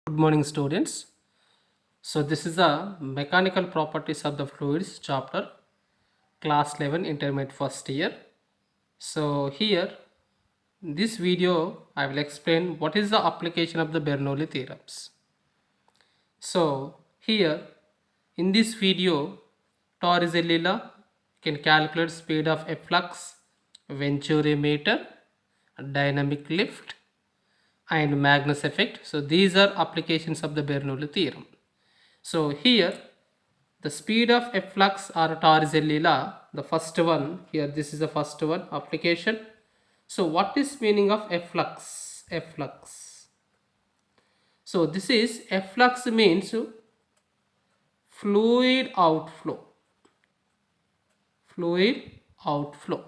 Good morning, students. So, this is the mechanical properties of the fluids chapter, class 11, intermediate first year. So, here, this video, I will explain what is the application of the Bernoulli theorems. So, here, in this video, Torricelli can calculate speed of efflux, Venturi meter, dynamic lift, and Magnus effect. So, these are applications of the Bernoulli theorem. So here the speed of efflux or Torricelli law, the first one here, this is the first one application. So what is meaning of efflux? Efflux. So this is efflux means fluid outflow. Fluid outflow.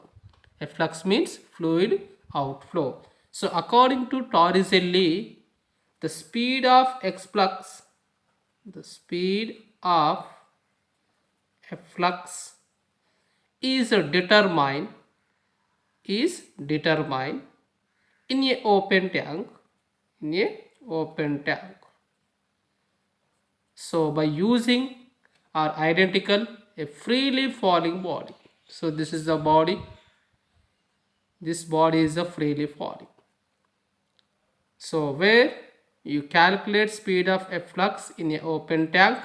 Efflux means fluid outflow. So according to Torricelli, the speed of efflux, the speed of efflux is determined in a open tank, so by using or identical a freely falling body. So this is the body, this body is a freely falling. So where you calculate speed of efflux in a open tank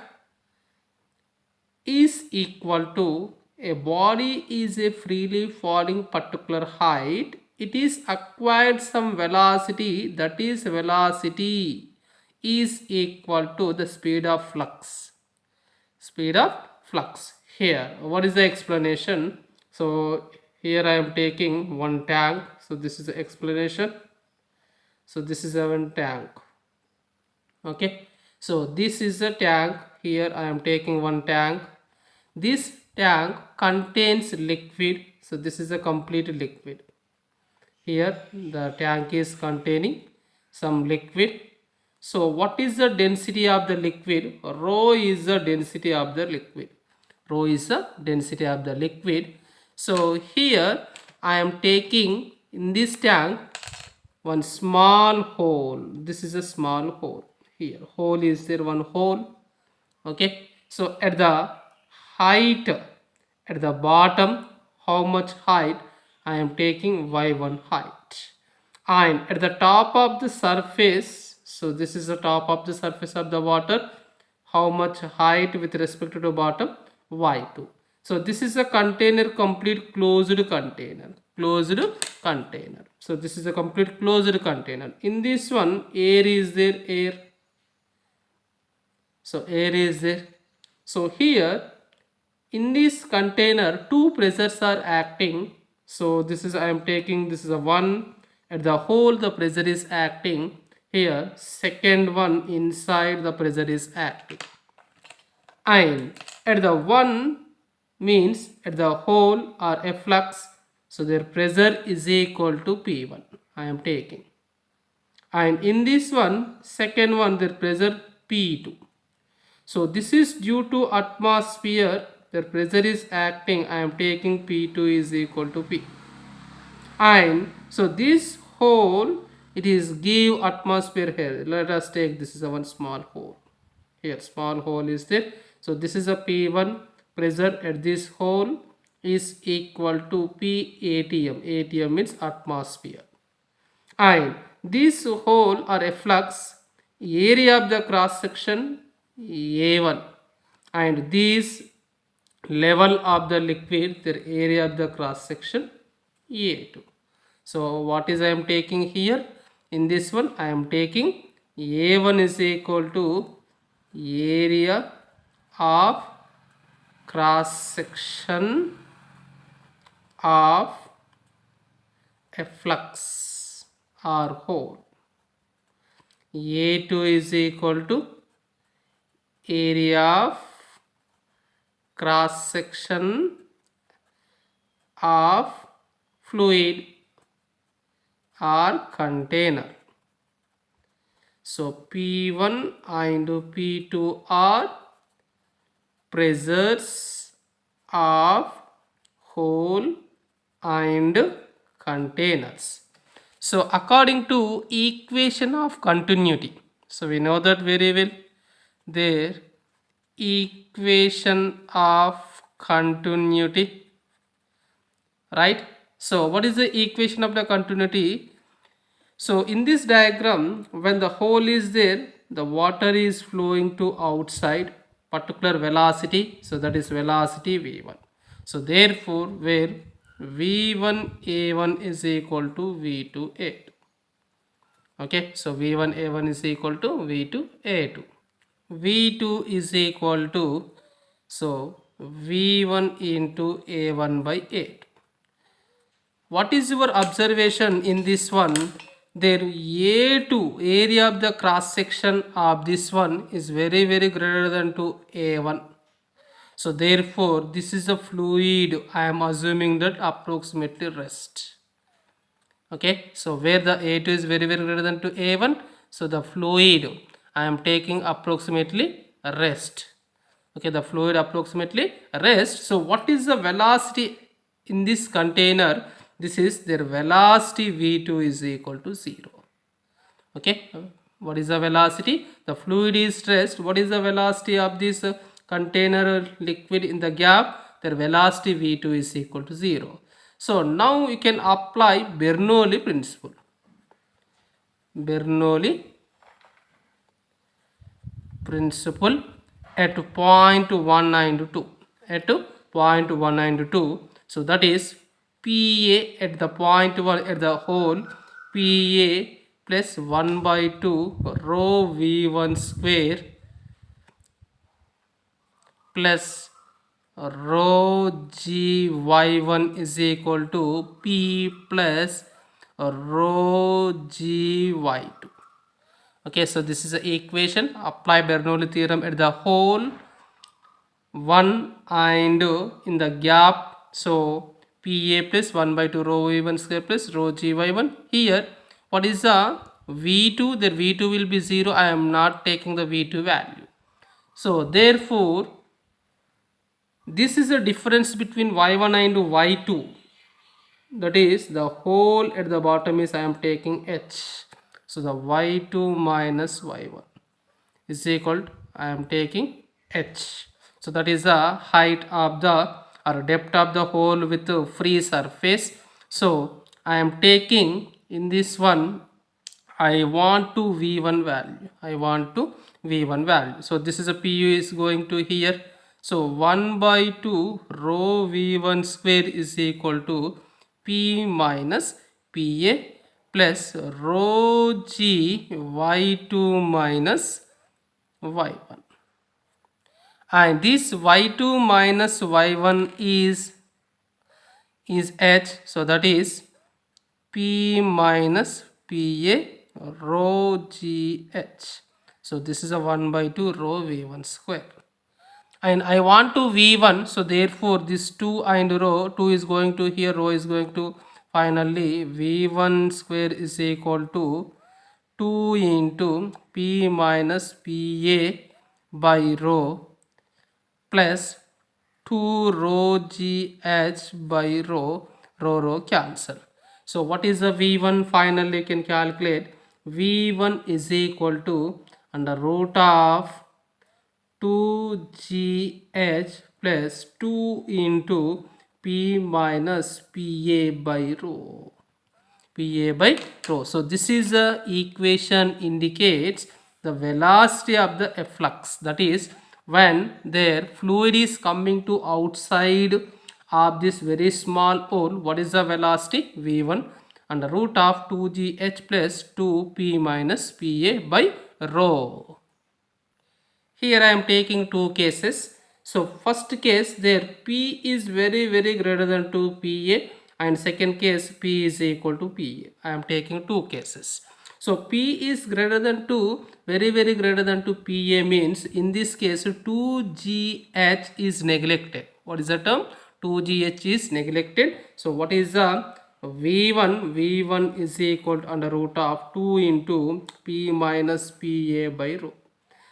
is equal to a body is a freely falling particular height, it is acquired some velocity, that is velocity is equal to the speed of flux. Speed of flux. Here what is the explanation? So here I am taking one tank, so this is the explanation. So this is one tank. Okay, so this is a tank. Here I am taking one tank. This tank contains liquid, so this is a complete liquid. Here the tank is containing some liquid. So what is the density of the liquid? Rho is the density of the liquid. Rho is the density of the liquid. So here I am taking in this tank one small hole. This is a small hole. Here hole is there, one hole. Okay, so at the height, at the bottom, how much height I am taking? y1 height. And at the top of the surface, so this is the top of the surface of the water, how much height with respect to the bottom? y2. So this is a container, complete closed container, so this is a complete closed container. In this one, air is there, air. So air is there. So here in this container two pressures are acting. So this is, I am taking, this is a one, at the hole the pressure is acting. Here second one inside the pressure is acting, and at the one means at the hole or efflux, so their pressure is equal to P1 I am taking, and in this one second one their pressure P2. So this is due to atmosphere, the pressure is acting, I am taking P2 is equal to P. And so this hole, it is give atmosphere here. Let us take, this is a one small hole. Here small hole is there. So this is a P1 pressure at this hole is equal to P ATM. ATM means atmosphere. And this hole or efflux, area of the cross section A1, and this level of the liquid, the area of the cross section A2. So what is I am taking here? In this one I am taking A1 is equal to area of cross section of a flux or hole. A2 is equal to area of cross section of fluid or container. So P1 and P2 are pressures of hole and containers. So according to equation of continuity, So we know that very well. Their equation of continuity, right? So what is the equation of the continuity? So in this diagram, when the hole is there, the water is flowing to outside particular velocity. So that is velocity v1. So therefore, where v1a1 is equal to v2a2. Okay, so v1a1 is equal to v2a2. v2 is equal to, so v1 into a1 by 8. What is your observation in this one? There A2, area of the cross section of this one is very greater than to A1. So therefore this is a fluid. I am assuming that approximately rest. Okay, so where the A2 is very greater than to A1, so the fluid I am taking approximately rest. Okay, the fluid approximately rest. So what is the velocity in this container? This is their velocity v2 is equal to 0. Okay, what is the velocity? The fluid is rest. What is the velocity of this container liquid in the gap? Their velocity v2 is equal to 0. So now you can apply Bernoulli principle. Bernoulli principle at point 192. At point 192. So that is PA at the point 1 at the hole, PA plus 1 by 2 rho V1 square plus rho GY1 is equal to P plus rho GY2. Okay, so this is the equation. Apply Bernoulli theorem at the hole 1 and in the gap. So PA plus 1 by 2 rho V1 square plus rho GY1. Here, what is the V2? The V2 will be 0. I am not taking the V2 value. So therefore, this is the difference between Y1 and Y2. That is, the hole at the bottom is I am taking H. So the Y2 minus Y1 is equal to I am taking H. So that is the height of the or depth of the hole with the free surface. So I am taking in this one, I want to V1 value. I want to V1 value. So this is a PU is going to here. So 1 by 2 rho V1 square is equal to P minus PA plus rho G Y2 minus Y1. And this Y2 minus Y1 is H. So that is P minus PA rho GH. So this is a 1 by 2 rho V1 square. And I want to V1, so therefore this 2 and rho, 2 is going to here, rho is going to finally V1 square is equal to 2 into P minus PA by rho plus 2 rho GH by rho cancel. So what is the V1? Finally you can calculate. V1 is equal to under root of 2GH plus 2 into P minus PA by rho. PA by rho. So this is the equation indicates the velocity of the efflux. That is, when their fluid is coming to outside of this very small hole, what is the velocity? V1 under root of 2GH plus 2P minus PA by rho. Here I am taking two cases. So first case, there P is very greater than 2 PA, and second case P is equal to PA. I am taking two cases. So P is greater than 2, very greater than 2 PA means in this case 2GH is neglected. What is the term? 2GH is neglected. So what is the V1? V1 is equal to under root of 2 into P minus PA by rho.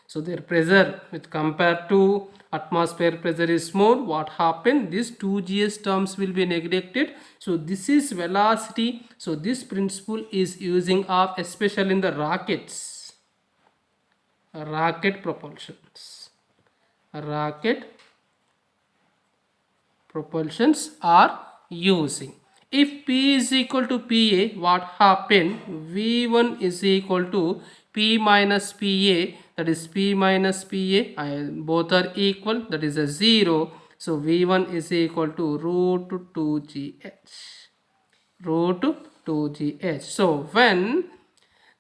So their pressure with compared to atmosphere pressure is more. What happened? These 2gs terms will be neglected. So this is velocity. So this principle is using of especially in the rockets. rocket propulsions are using. If P is equal to PA, what happen? V1 is equal to P minus PA, that is P minus PA, both are equal, that is a 0. So V1 is equal to root 2GH. Root 2GH. So when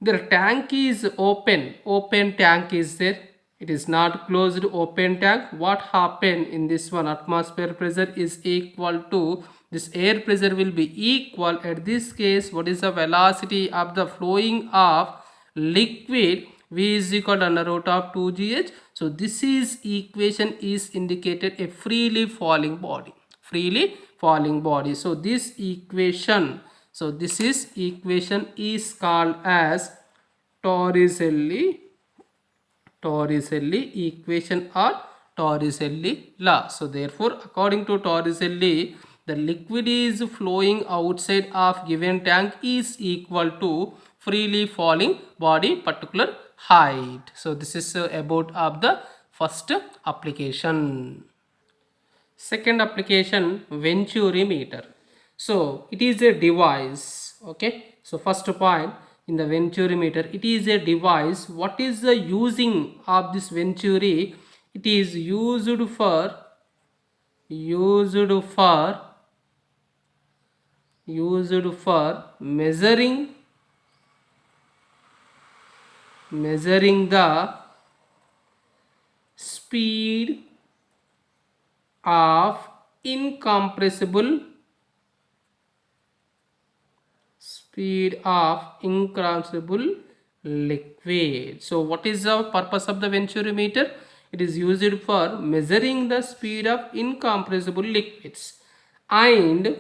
the tank is open tank is there, it is not closed open tank, what happen in this one? Atmosphere pressure is equal to this air pressure will be equal. At this case, what is the velocity of the flowing of liquid? V is equal to under root of 2GH. So this is equation is indicated a freely falling body. So this equation, is called as Torricelli equation or Torricelli law. So therefore, according to Torricelli, the liquid is flowing outside of given tank is equal to freely falling body particular height. So this is about of the first application. Second application, Venturi meter. So it is a device. Okay. So first point in the Venturi meter, it is a device. What is the using of this Venturi? It is used for measuring the speed of incompressible liquid. So what is the purpose of the Venturi meter? It is used for measuring the speed of incompressible liquids and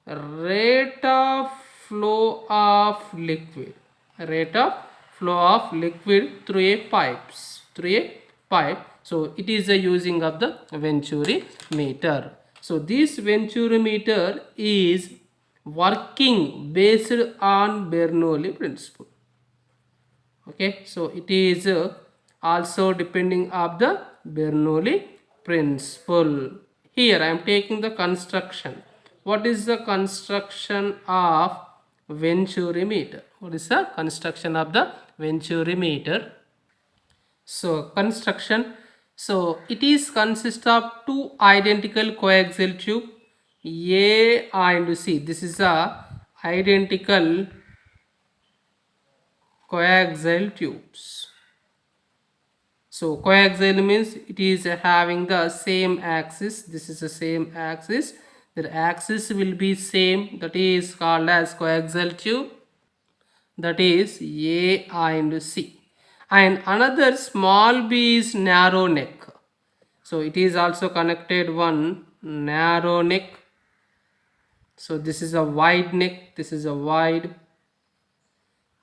rate of flow of liquid through a pipe. So it is a using of the Venturi meter. So this Venturi meter is working based on Bernoulli principle. Okay, so it is also depending of the Bernoulli principle. Here I am taking the construction. What is the construction of Venturi meter? What is the construction of the Venturi meter? So construction. So it is consist of two identical coaxial tube A and C. This is a identical coaxial tubes. So coaxial means it is having the same axis. This is the same axis. The axis will be same. That is called as coaxial tube. That is A and C. And another small b is narrow neck. So it is also connected one narrow neck. So this is a wide neck. This is a wide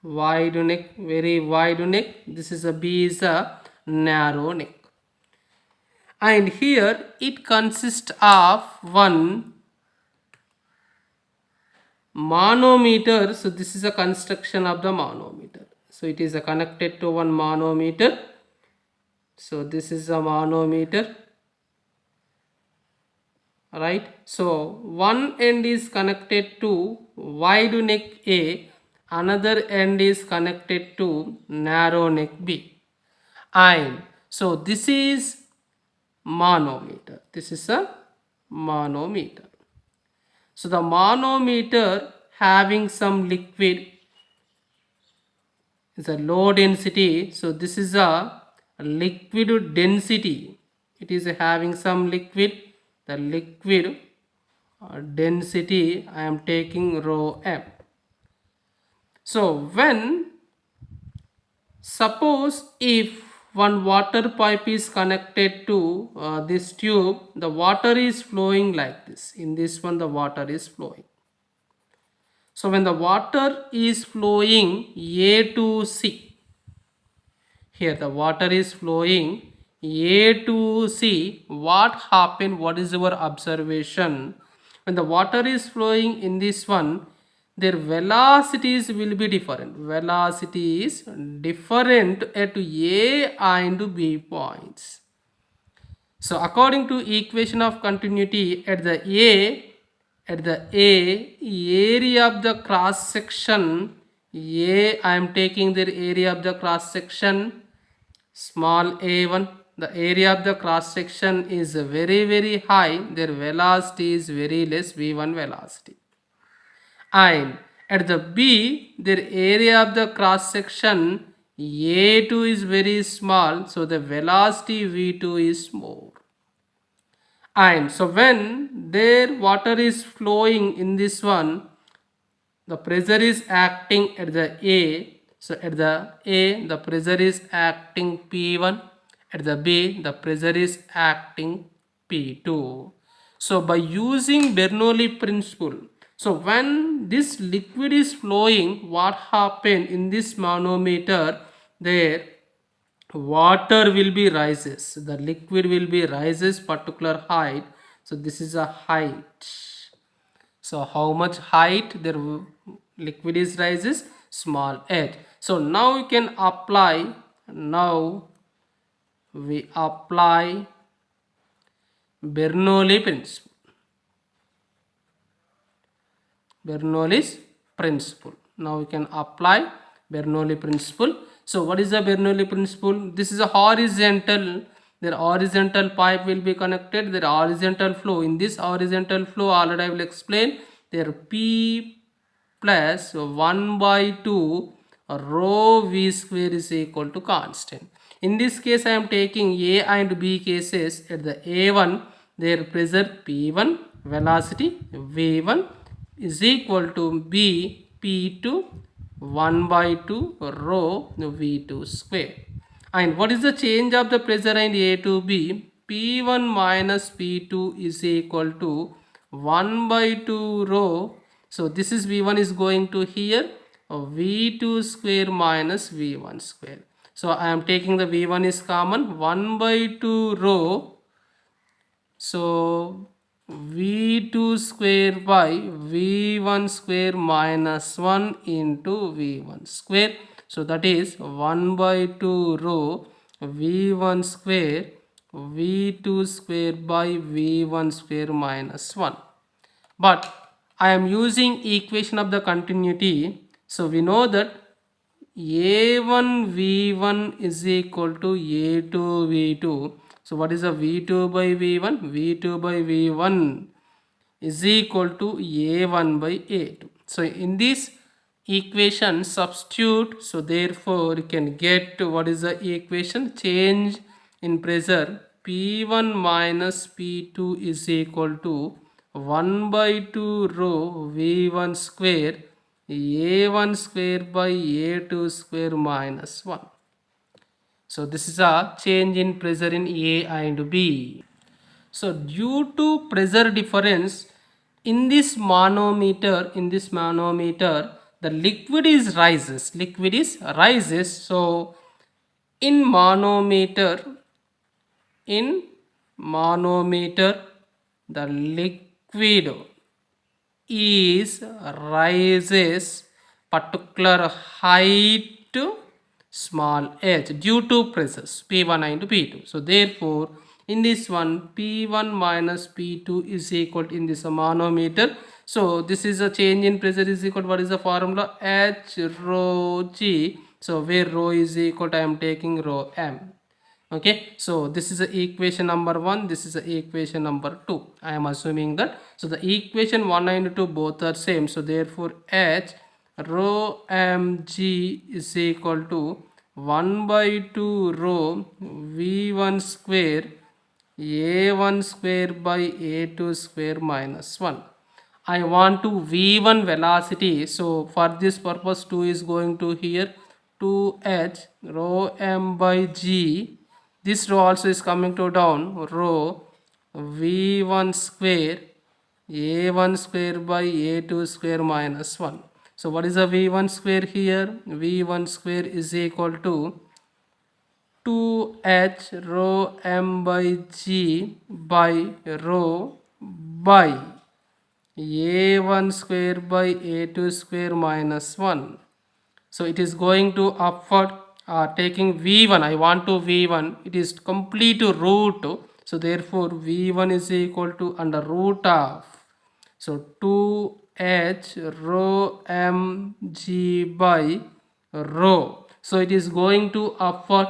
neck, very wide neck. This is a b is a narrow neck. And here it consists of one manometer. So this is a construction of the manometer. So it is connected to one manometer. So this is a manometer, right? So one end is connected to wide neck A, another end is connected to narrow neck B, and so this is manometer. This is a manometer. So the manometer having some liquid is a low density. So this is a liquid density. It is having some liquid. The liquid density I am taking rho m. So when suppose if one water pipe is connected to this tube, the water is flowing like this. In this one the water is flowing. So when the water is flowing A to C, here the water is flowing A to C, what happened? What is our observation? When the water is flowing in this one, their velocities will be different. Velocity is different at A and B points. So according to equation of continuity at the area of the cross section, I am taking the area of the cross section small a1. The area of the cross section is very high, their velocity is very less, v1 velocity. And at the B, their area of the cross section A2 is very small, so the velocity V2 is more. And so when their water is flowing in this one, the pressure is acting at the A. So at the A, the pressure is acting P1. At the B, the pressure is acting P2. So by using Bernoulli principle, so when this liquid is flowing, what happened in this manometer? There water will be rises, the liquid will be rises particular height. So this is a height. So how much height their liquid is rises? Small h. So now we can apply, now we apply Bernoulli principle. Bernoulli's principle. Now we can apply Bernoulli principle. So what is the Bernoulli principle? This is a horizontal. Their horizontal pipe will be connected. Their horizontal flow. In this horizontal flow, already I will explain. Their P plus 1 by 2 rho V square is equal to constant. In this case, I am taking A and B cases. At the A1, their pressure P1, velocity V1 is equal to B P2 1 by 2 rho V2 square. And what is the change of the pressure in A to B? P1 minus P2 is equal to 1 by 2 rho. So this is V1 is going to here, V2 square minus V1 square. So I am taking the V1 is common, 1 by 2 rho. So V2 square by V1 square minus 1 into V1 square. So that is 1 by 2 rho V1 square V2 square by V1 square minus 1. But I am using equation of the continuity. So we know that A1 V1 is equal to A2 V2. So what is a V2 by V1? V2 by V1 is equal to A1 by A2. So in this equation substitute, so therefore you can get what is the equation? Change in pressure P1 minus P2 is equal to 1 by 2 rho V1 square A1 square by A2 square minus 1. So this is a change in pressure in A and B. So due to pressure difference in this manometer, the liquid is rises. So in manometer, the liquid is rises particular height to small h due to pressures P1 and P2. So therefore in this one P1 minus P2 is equal to, in this manometer, so this is a change in pressure is equal to, what is the formula? H rho G. So where rho is equal to, I am taking rho m. Okay, so this is the equation number 1, this is the equation number 2. I am assuming that. So the equation 1 and 2 both are same. So therefore H rho mg is equal to 1 by 2 rho v1 square a1 square by a2 square minus 1. I want to v1 velocity. So for this purpose 2 is going to here, 2h rho m by g. This rho also is coming to down, rho v1 square a1 square by a2 square minus 1. So what is the v1 square here? v1 square is equal to 2h rho m by g by rho by a1 square by a2 square minus 1. So it is going to upward, taking v1, I want to v1, it is complete root, so therefore v1 is equal to under root of, so 2h rho mg by rho, so it is going to upward.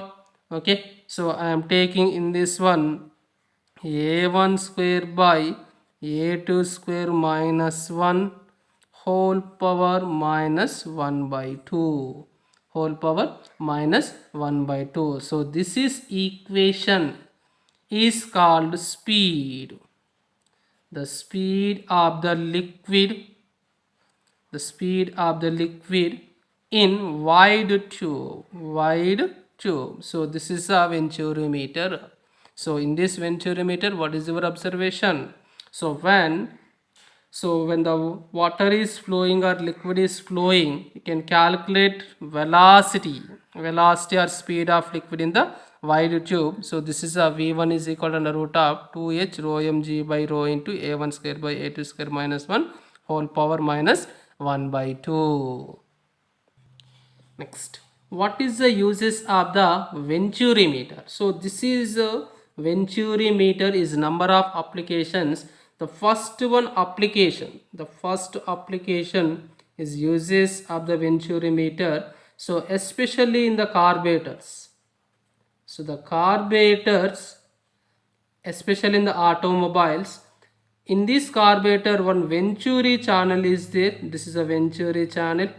Okay, so I am taking in this one a1 square by a2 square minus 1 whole power minus 1 by 2, whole power minus 1 by 2. So this is equation is called speed. The speed of the liquid, the speed of the liquid in wide tube, wide tube. So this is a venturimeter. So in this venturimeter, what is your observation? So when the water is flowing or liquid is flowing, you can calculate velocity or speed of liquid in the wide tube. So this is a v1 is equal to under root of 2h rho mg by rho into a1 square by a2 square minus 1 whole power minus 1 by 2. Next, what is the uses of the venturimeter? So this is a venturimeter is number of applications. The first application is uses of the venturimeter. So especially in the carburetors. So the carburetors, especially in the automobiles, in this carburetor one venturi channel is there. This is a venturi channel.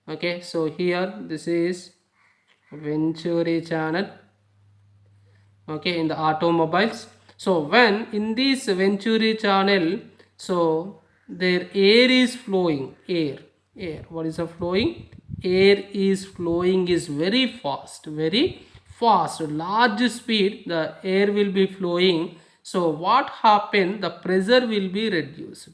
Okay, so here this is venturi channel, okay, in the automobiles. So when in this venturi channel, so their air is flowing, air, what is the flowing? Air is flowing is very fast, large speed the air will be flowing. So what happened, the pressure will be reduced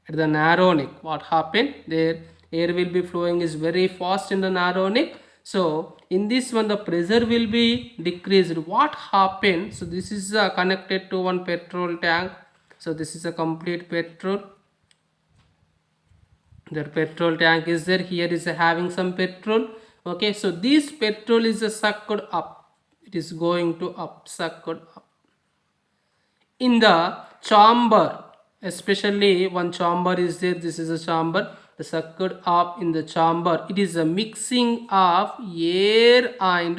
at the narrow neck. What happened there, air will be flowing is very fast in the narrow neck. So in this one the pressure will be decreased. What happened, so this is connected to one petrol tank. So this is a complete petrol, the petrol tank is there, here is having some petrol. Okay, so this petrol is sucked up, it is going to up, sucked up in the chamber. Especially one chamber is there, this is a chamber, the sucked up in the chamber, it is a mixing of air and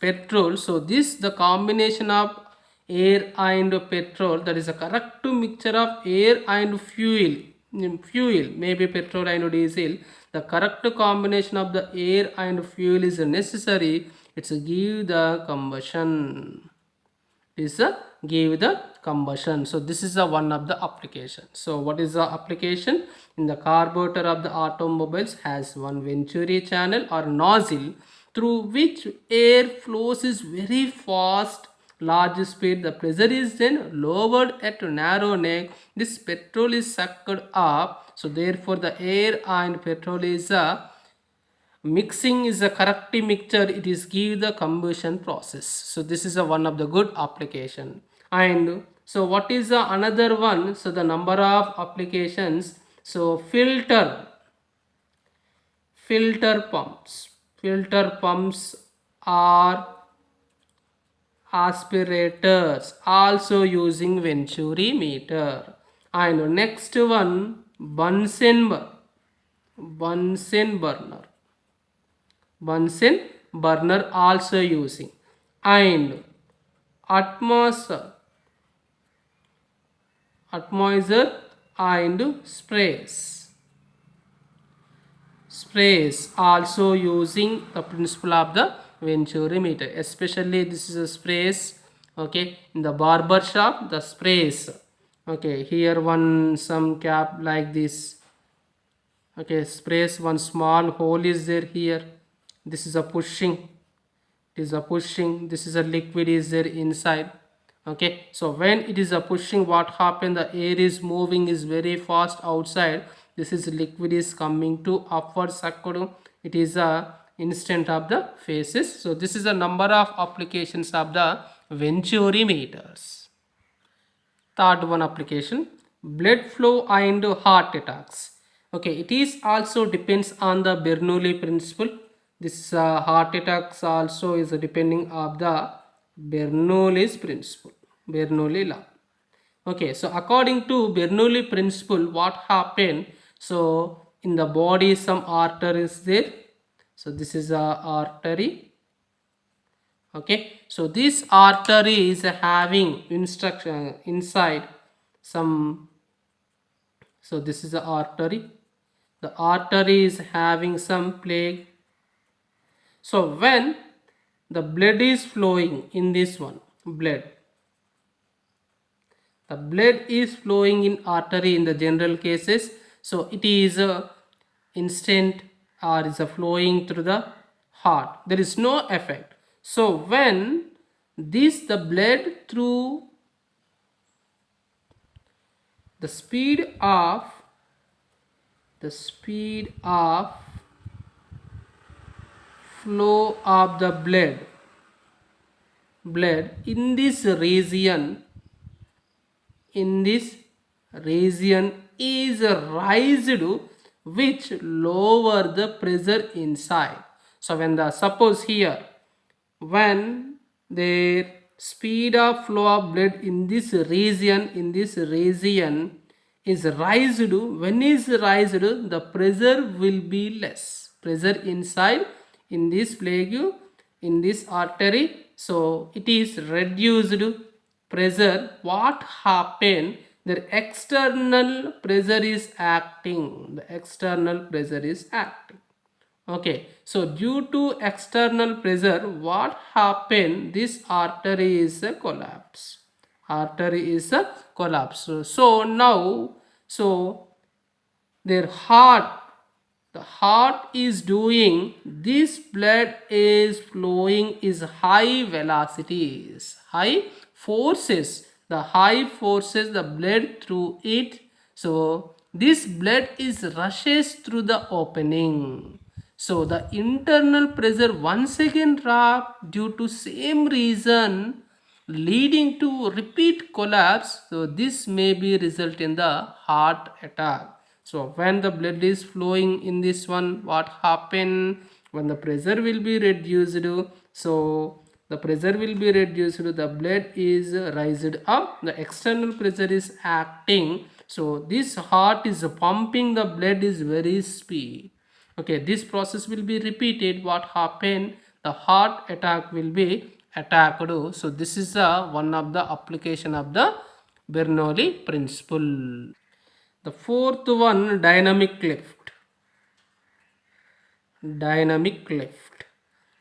petrol, so this the combination of air and petrol, that is a correct mixture of air and fuel, maybe petrol and diesel, the correct combination of the air and fuel is necessary, it's a give the combustion, is a give the combustion. So this is a one of the application. So what is the application? In the carburetor of the automobiles has one venturi channel or nozzle through which air flows is very fast, large speed, the pressure is then lowered at narrow neck, this petrol is sucked up, so therefore the air and petrol is a mixing is a correct mixture, it is give the combustion process. So this is a one of the good application. And so what is the another one? So the number of applications, so filter pumps are aspirators also using venturimeter. And next one, Bunsen burner also using, and atmosphere and sprays also using the principle of the venturimeter. Especially this is a sprays, okay, in the barber shop the sprays, okay, here one some cap like this, okay, sprays, one small hole is there here, this is a pushing, this is a liquid is there inside. Okay, so when it is a pushing, what happen, the air is moving is very fast outside, this is liquid is coming to upward sucked, it is a instant of the phases. So this is a number of applications of the venturimeters. third one application, blood flow and heart attacks. Okay, it is also depends on the Bernoulli principle. This heart attacks also is depending of the Bernoulli's principle, Bernoulli law. Okay, so according to Bernoulli principle, what happened? So in the body some artery is there. So this is a artery. Okay, so this artery is having instruction inside some. So this is the artery. The artery is having some plaque. So when the blood is flowing in this one, the blood is flowing in artery in the general cases, so it is a instant or is a flowing through the heart, there is no effect. So when this the blood through the speed of flow of the blood in this region is raised, which lower the pressure inside. So when the suppose here, when the speed of flow of blood in this region is raised, when is raised, the pressure will be less, pressure inside in this plaque, in this artery, so it is reduced pressure. What happened? The external pressure is acting, the external pressure is acting. Okay, so due to external pressure, what happened? This artery is a collapse, artery is a collapse. So now, so their heart, the heart is doing, this blood is flowing is high velocities, high forces, the high forces the blood through it. So this blood is rushes through the opening. So the internal pressure once again drop due to same reason, leading to repeat collapse. So this may be result in the heart attack. So when the blood is flowing in this one, what happen? When the pressure will be reduced, so the pressure will be reduced, the blood is raised up, the external pressure is acting. So this heart is pumping the blood is very speed. Okay, this process will be repeated. What happen? The heart attack will be attacked. So this is one of the application of the Bernoulli principle. The fourth one, dynamic lift. Dynamic lift.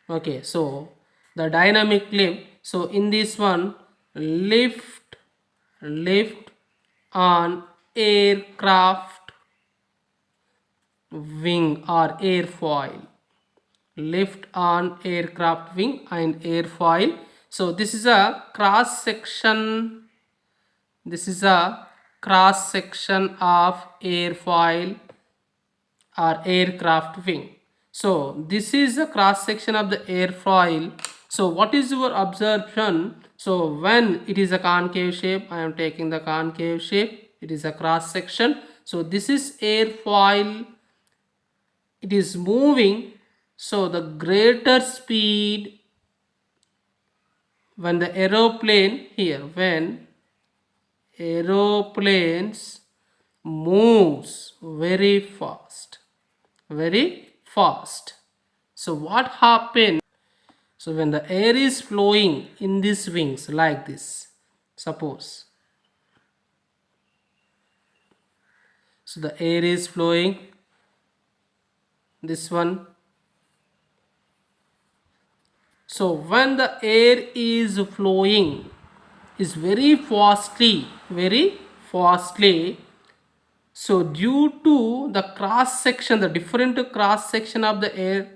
Okay, so the dynamic lift. So in this one, lift on aircraft wing or airfoil. Lift on aircraft wing and airfoil. So this is a cross section. This is a cross section of airfoil or aircraft wing. So this is the cross section of the airfoil. So what is your observation? So when it is a concave shape, I am taking the concave shape, it is a cross section. So this is airfoil, it is moving. So the greater speed when the aeroplane here, when aeroplanes moves very fast, so what happens? So when the air is flowing in these wings like this, suppose, so the air is flowing, this one. So when the air is flowing is very fastly, so due to the cross section, the different cross section of the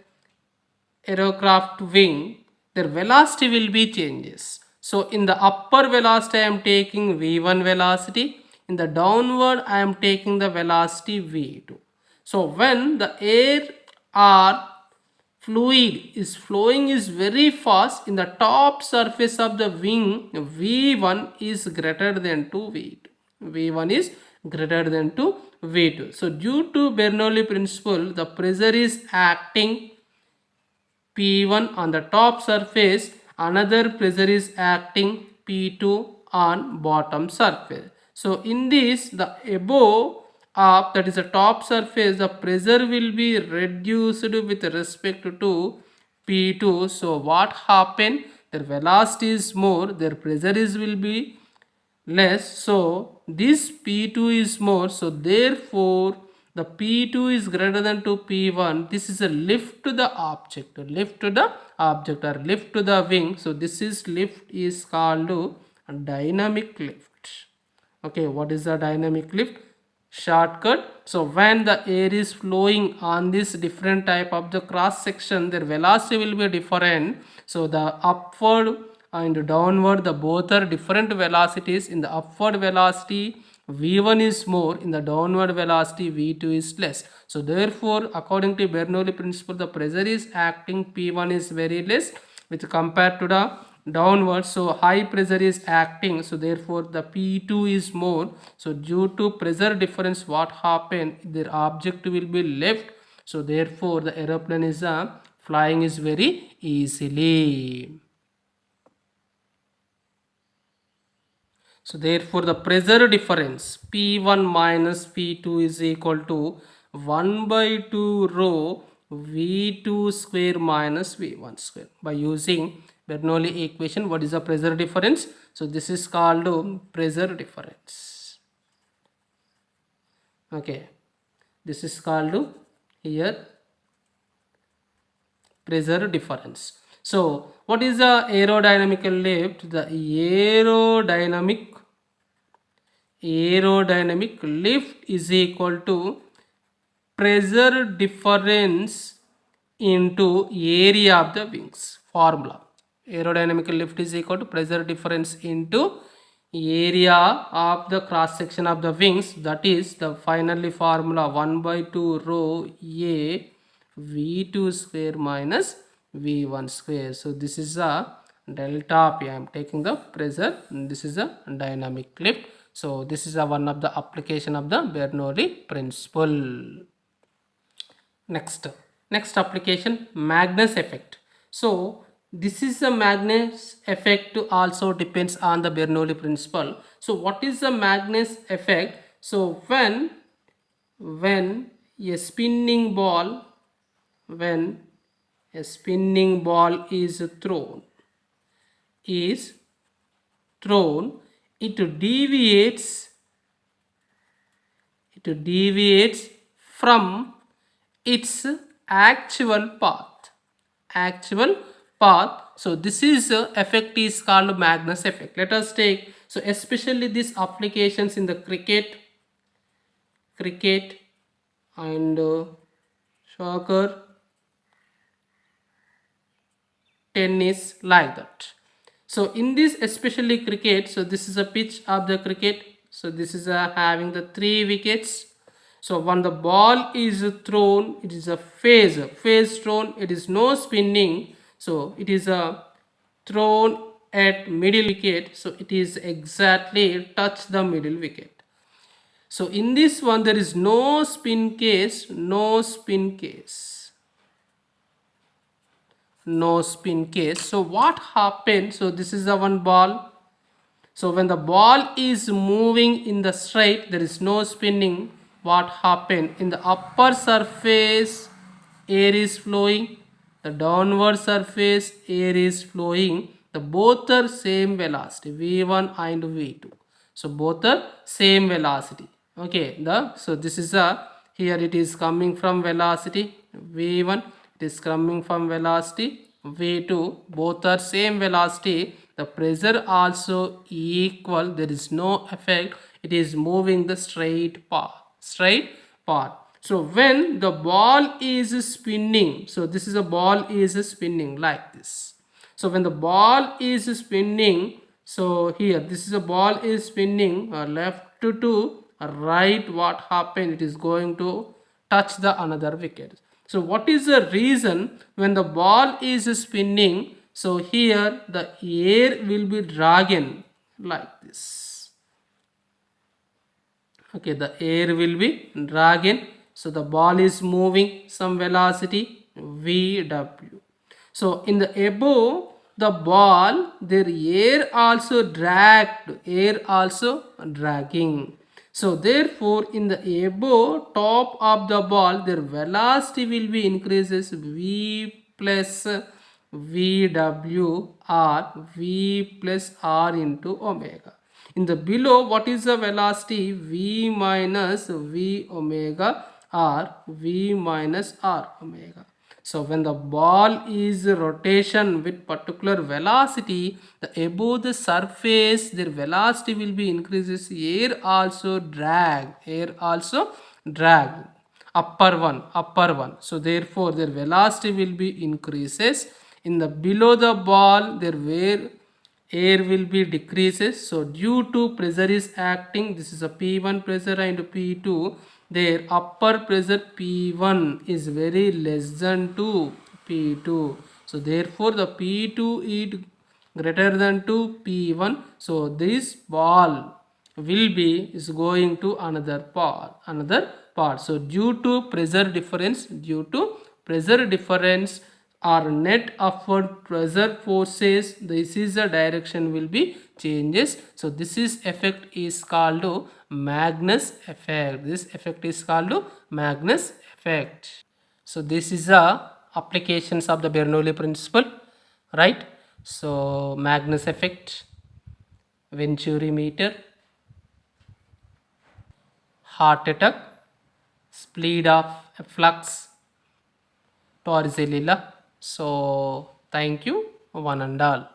aircraft wing, their velocity will be changes. So in the upper velocity I am taking v1 velocity, in the downward I am taking the velocity v2. So when the air are fluid is flowing is very fast in the top surface of the wing, v1 is greater than to v2. v1 is greater than to v2. So due to Bernoulli principle, the pressure is acting P1 on the top surface, another pressure is acting P2 on bottom surface. So in this, the above of, that is the top surface, the pressure will be reduced with respect to P2. So what happen? Their velocity is more, their pressure is will be less, so this P2 is more, so therefore the P2 is greater than to P1. This is a lift to the object, lift to the object or lift to the wing. So this is lift is called a dynamic lift. Okay, what is the dynamic lift? Shortcut. So when the air is flowing on this different type of the cross section, their velocity will be different. So the upward and downward, the both are different velocities. In the upward velocity v1 is more, in the downward velocity v2 is less. So therefore according to Bernoulli principle, the pressure is acting P1 is very less with compared to the downward. So high pressure is acting, so therefore the P2 is more. So due to pressure difference, what happen, their object will be left, so therefore the aeroplane is flying is very easily. So therefore the pressure difference P1 minus P2 is equal to 1 by 2 rho V2 square minus V1 square. By using Bernoulli equation, what is the pressure difference? So this is called pressure difference. Okay, this is called here pressure difference. So what is the aerodynamical lift? The aerodynamic lift is equal to pressure difference into area of the wings. Formula: aerodynamical lift is equal to pressure difference into area of the cross section of the wings. That is the finally formula 1 by 2 rho a v2 square minus v1 square. So this is a delta P. I am taking the pressure, and this is a dynamic lift. So this is a one of the application of the Bernoulli principle. Next application, Magnus effect. So this is a Magnus effect also depends on the Bernoulli principle. So what is the Magnus effect? So when a spinning ball is thrown, it deviates from its actual path. So this is effect is called Magnus effect. Let us take, so especially these applications in the cricket and soccer, tennis, like that. So in this especially cricket, so this is a pitch of the cricket. So this is having the 3 wickets. So when the ball is thrown, it is a phase thrown, it is no spinning. So it is thrown at middle wicket, so it is exactly touch the middle wicket. So in this one there is no spin case. So what happens? So this is the one ball. So when the ball is moving in the straight, there is no spinning. What happened? In the upper surface, air is flowing. The downward surface, air is flowing. The both are same velocity, v1 and v2. So both are same velocity. Okay, so this is here it is coming from velocity v1, it is coming from velocity v2, both are same velocity. The pressure also equal, there is no effect, it is moving the straight path. So when the ball is spinning, so this is a ball is spinning like this. So when the ball is spinning, so here this is a ball is spinning left to right, what happened? It is going to touch the another wicket. So what is the reason when the ball is spinning? So here the air will be dragging like this. Okay, the air will be dragging. So the ball is moving some velocity VW. So in the above the ball, their air also dragging. So therefore in the above top of the ball, their velocity will be increases V plus VW or V plus R into omega. In the below, what is the velocity? V minus V omega or V minus R omega. So when the ball is rotation with particular velocity, the above the surface, their velocity will be increases. Air also drag. Upper one. So therefore their velocity will be increases. In the below the ball, their air will be decreases. So due to pressure is acting, this is a P1 pressure and P2, their upper pressure P1 is very less than 2 P2. So therefore the P2 is greater than 2 P1. So this ball will be is going to another part. So due to pressure difference or net upward pressure forces, this is the direction will be changes. So this is effect is called Magnus effect. This effect is called Magnus effect. So this is the applications of the Bernoulli principle, right? So Magnus effect, Venturi meter, heart attack, speed of flux, Torricelli law. So thank you one and all.